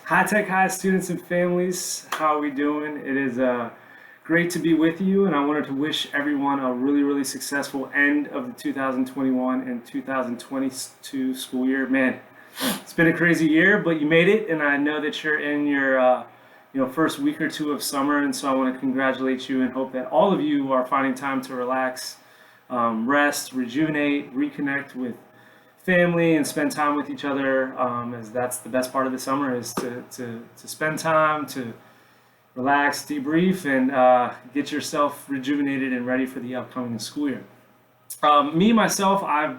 High Tech High students and families, how are we doing? It is great to be with you, and I wanted to wish everyone a really, really successful end of the 2021 and 2022 school year. Man, it's been a crazy year, but you made it, and I know that you're in your first week or two of summer, and so I want to congratulate you and hope that all of you are finding time to relax, rest, rejuvenate, reconnect with family and spend time with each other, as that's the best part of the summer is to spend time to relax, debrief, and get yourself rejuvenated and ready for the upcoming school year. Me, myself, I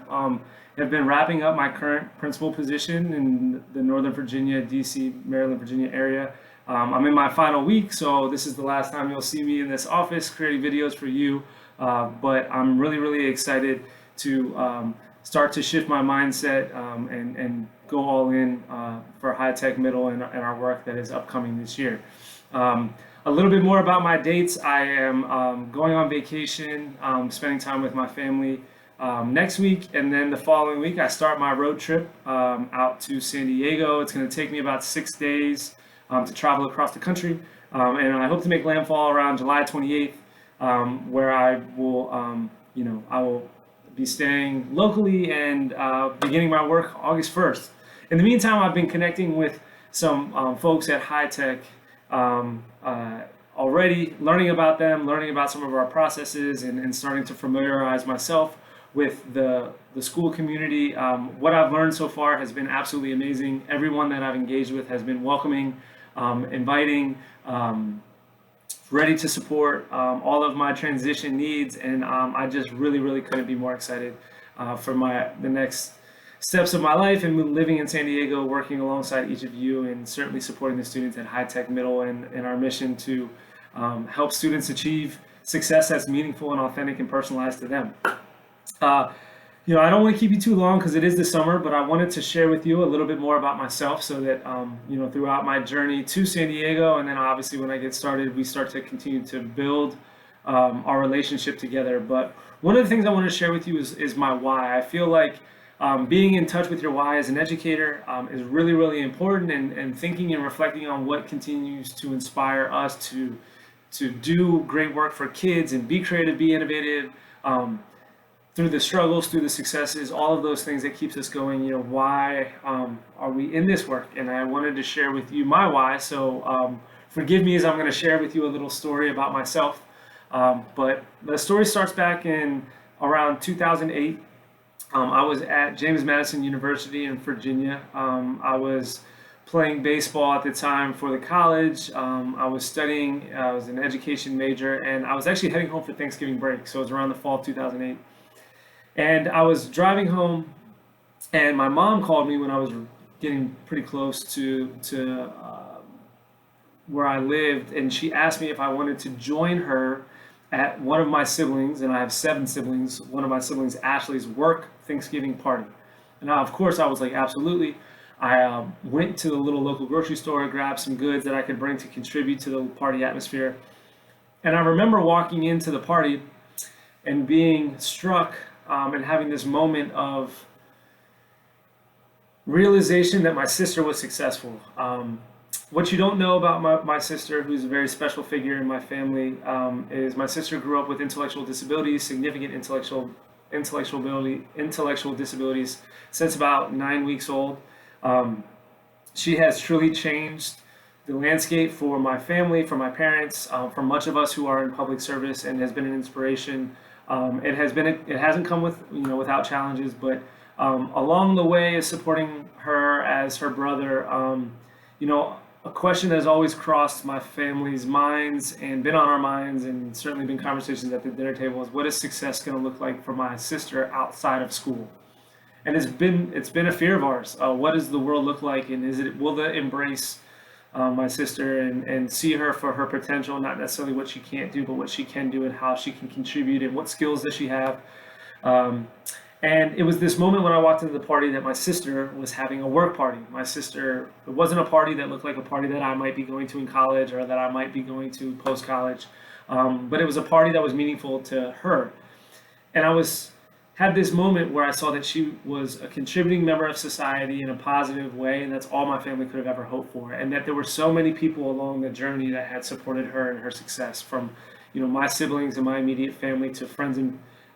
have been wrapping up my current principal position in the Northern Virginia, DC, Maryland, Virginia area. I'm in my final week, so this is the last time you'll see me in this office creating videos for you. But I'm really, really excited to start to shift my mindset and go all in for high tech middle and our work that is upcoming this year. A little bit more about my dates. I am going on vacation, spending time with my family next week, and then the following week I start my road trip out to San Diego. It's going to take me about 6 days to travel across the country, and I hope to make landfall around July 28th, where I will be staying locally and beginning my work August 1st. In the meantime, I've been connecting with some folks at High Tech already, learning about them, learning about some of our processes, and starting to familiarize myself with the school community. What I've learned so far has been absolutely amazing. Everyone that I've engaged with has been welcoming, inviting, ready to support all of my transition needs, and I just really, really couldn't be more excited for the next steps of my life and living in San Diego, working alongside each of you, and certainly supporting the students at High Tech Middle and our mission to help students achieve success that's meaningful and authentic and personalized to them. I don't want to keep you too long because it is the summer, but I wanted to share with you a little bit more about myself so that, throughout my journey to San Diego, and then obviously when I get started, we start to continue to build our relationship together. But one of the things I want to share with you is my why. I feel like being in touch with your why as an educator is really, really important, and thinking and reflecting on what continues to inspire us to do great work for kids and be creative, be innovative, through the struggles, through the successes, all of those things that keeps us going. Why are we in this work? And I wanted to share with you my why. So forgive me as I'm going to share with you a little story about myself. But the story starts back in around 2008. I was at James Madison University in Virginia. I was playing baseball at the time for the college. I was studying, I was an education major, and I was actually heading home for Thanksgiving break. So it was around the fall of 2008. And I was driving home, and my mom called me when I was getting pretty close to where I lived, and she asked me if I wanted to join her at one of my siblings, and I have 7 siblings, one of my siblings, Ashley's work Thanksgiving party. And now, of course, I was like, absolutely. I went to the little local grocery store, grabbed some goods that I could bring to contribute to the party atmosphere. And I remember walking into the party and being struck and having this moment of realization that my sister was successful. What you don't know about my sister, who's a very special figure in my family, is my sister grew up with intellectual disabilities, significant intellectual disabilities since about 9 weeks old. She has truly changed the landscape for my family, for my parents, for much of us who are in public service, and has been an inspiration. It hasn't come without challenges, but along the way is supporting her as her brother. A question that has always crossed my family's minds and been on our minds, and certainly been conversations at the dinner table, is what is success going to look like for my sister outside of school? And it's been a fear of ours. What does the world look like, and will it embrace my sister and see her for her potential, not necessarily what she can't do, but what she can do and how she can contribute and what skills does she have. And it was this moment when I walked into the party that my sister was having a work party. It wasn't a party that looked like a party that I might be going to in college or that I might be going to post-college, but it was a party that was meaningful to her. And I was had this moment where I saw that she was a contributing member of society in a positive way, and that's all my family could have ever hoped for. And that there were so many people along the journey that had supported her and her success, from my siblings and my immediate family to friends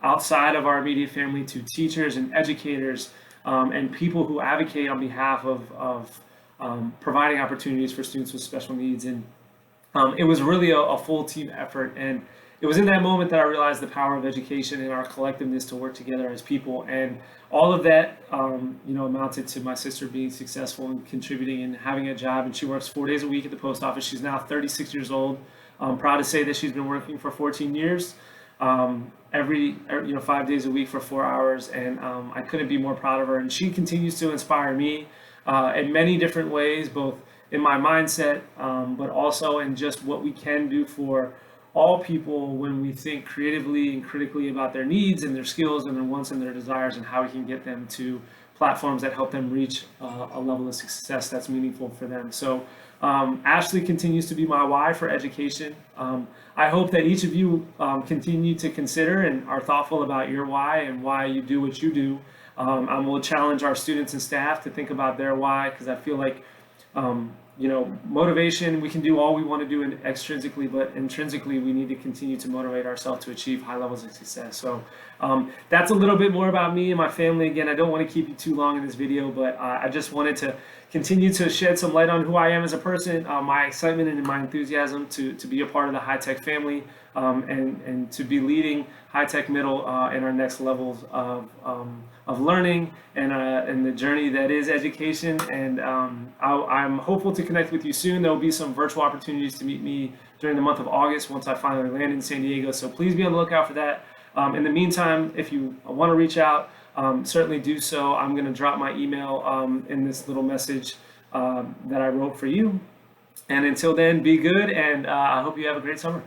outside of our immediate family to teachers and educators, and people who advocate on behalf of providing opportunities for students with special needs. And it was really a full team effort. And it was in that moment that I realized the power of education and our collectiveness to work together as people. And all of that, amounted to my sister being successful and contributing and having a job. And she works 4 days a week at the post office. She's now 36 years old. I'm proud to say that she's been working for 14 years, every 5 days a week for 4 hours. And I couldn't be more proud of her. And she continues to inspire me in many different ways, both in my mindset, but also in just what we can do for all people when we think creatively and critically about their needs and their skills and their wants and their desires, and how we can get them to platforms that help them reach a level of success that's meaningful for them. So Ashley continues to be my why for education. I hope that each of you continue to consider and are thoughtful about your why and why you do what you do. I will challenge our students and staff to think about their why, because I feel like motivation, we can do all we want to do extrinsically, but intrinsically we need to continue to motivate ourselves to achieve high levels of success. So that's a little bit more about me and my family. Again, I don't want to keep you too long in this video, but I just wanted to continue to shed some light on who I am as a person, my excitement and my enthusiasm to be a part of the high tech family, and to be leading high tech middle in our next levels of learning and the journey that is education. And I'm hopeful to connect with you soon. There will be some virtual opportunities to meet me during the month of August once I finally land in San Diego. So please be on the lookout for that. In the meantime, if you want to reach out, certainly do so. I'm going to drop my email in this little message that I wrote for you. And until then, be good, and I hope you have a great summer.